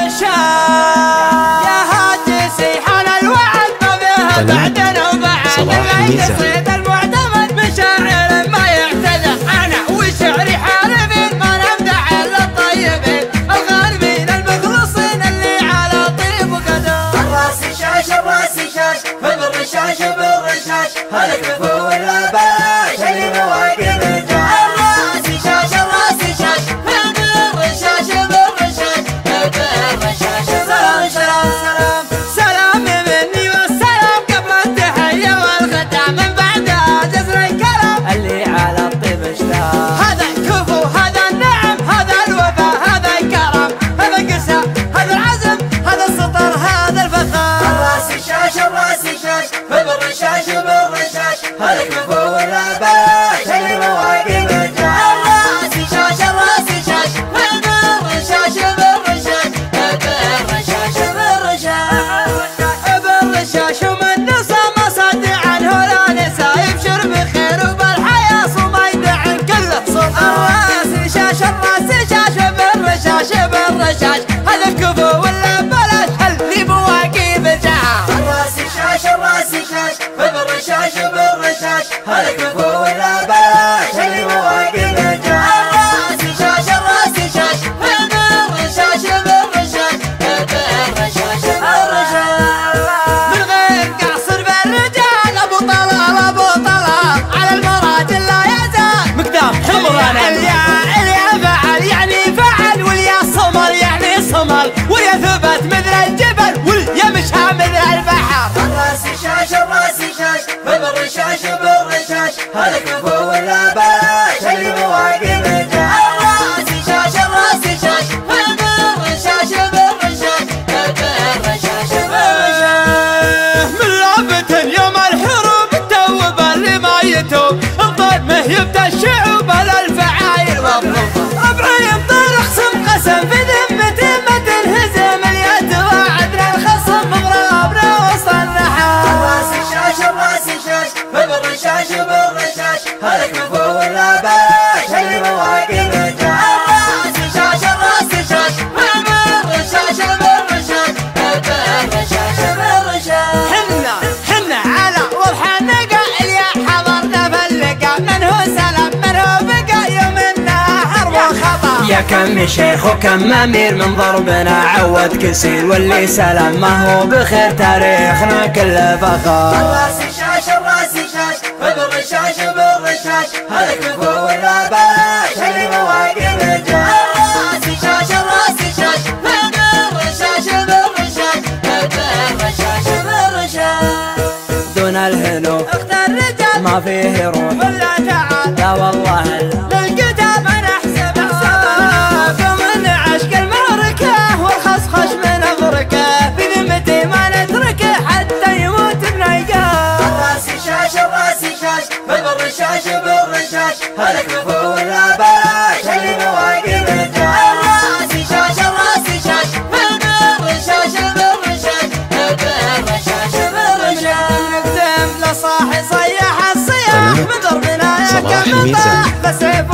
بالرشاد يا هاجي سيحان الوعد ما فيها بعدنا وبعد الليل صيد المعتمد بشاعر ما يعتذر انا وشعري حاربين ما نبدع الا الطيبين الغالبين المخلصين اللي على طيب وقدر. الراس شاش الراس شاش بالرشاش بالرشاش هالكفو ولا بلاش اللي مواقف الجاش. الراس شاش الراس شاش بالرشاش بالرشاش بالرشاش. سلام سلام سلام سلام مني والسلام قبل التحية والختام من بعدها جزر الكلام اللي على الطيب اشتاق. هذا الكفو هذا النعم هذا الوفا هذا الكرم هذا القسى هذا العزم هذا السطر هذا الفخار. الراس شاش الراس شاش بالرشاش بالرشاش هالكفو ولا بلاش اللي مواقف الجاش. الراس شاش الراس شاش بالرشاش بالرشاش بالرشاش بالرشاش ومن نصى مصدع عنه لا نسى يبشر بخير وبالحياة صوما يدعم كله صوت. الراس شاش الراس شاش بالرشاش بالرشاش هذا الكفو ولا بلاش اللي مواقف الجاش. الراس شاش الراس شاش بالرشاش بالرشاش هالكفو ولا بلاش اللي مواقف الجاش. الراس شاش الراس شاش بالرشاش بالرشاش بالرشاش من غير قصر بالرجال ابو طلال ابو طلال على المراجل لا يزال مقدام حمران. اليا فعل يعني فعل واليا صمل يعني صمل واليا ثبت مثل الجبل واليا مشى مثل البحر. الراس شاش الراس شاش بالرشاش بالرشاش هالكفو ولا بلاش اللي مواقف الجاش. الراس شاش الراس شاش بالرشاش بالرشاش بالرشاش من لعبة يوم الحروب التوب اللي ما يتوب الضيمه يبدا الشعوب الفعايل ربعي يبطل خصم قسم في ذمتي ما تنهزم اليد وعدنا الخصم مغربنا وسط النحار. الراس شاش الراس شاش بالرشاش بالرشاش هالكفو ولا بلاش اللي مواقف الجاش. الراس شاش الراس شاش بالرشاش بالرشاش بالرشاش بالرشاش حنا على وضح النقا اللي حضرنا في اللقا من هو سلام من هو بقى يومنا حرب وخطر. يا كم شيخ وكم امير من ضربنا عود كسير واللي سلام ما هو بخير تاريخنا كله فخر. الراس شاش الراس شاش بالرشاش بالرشاش هالكفو ولا بلاش اللي مواقف الجاش. الراس شاش الراس شاش بالرشاش بالرشاش بالرشاش بالرشاش دون الهنو اختار الرجال ما فيه روح ولا تعال لا والله للكتاب نحسب حساب ومن عشق المعركة والخصخش من أفركة في ذمتي ما نتركه حتى يموت بنيقاه. الراس شاش الراس شاش بالرشاش بالرشاش هالكفو ولا بلاش اللي مواقف الجاش. الراس شاش الراس شاش بالرشاش بالرشاش بالرشاش بالرشاش نقدم لصاحي صيح الصياح من ضربنا يا كم طاح بسيف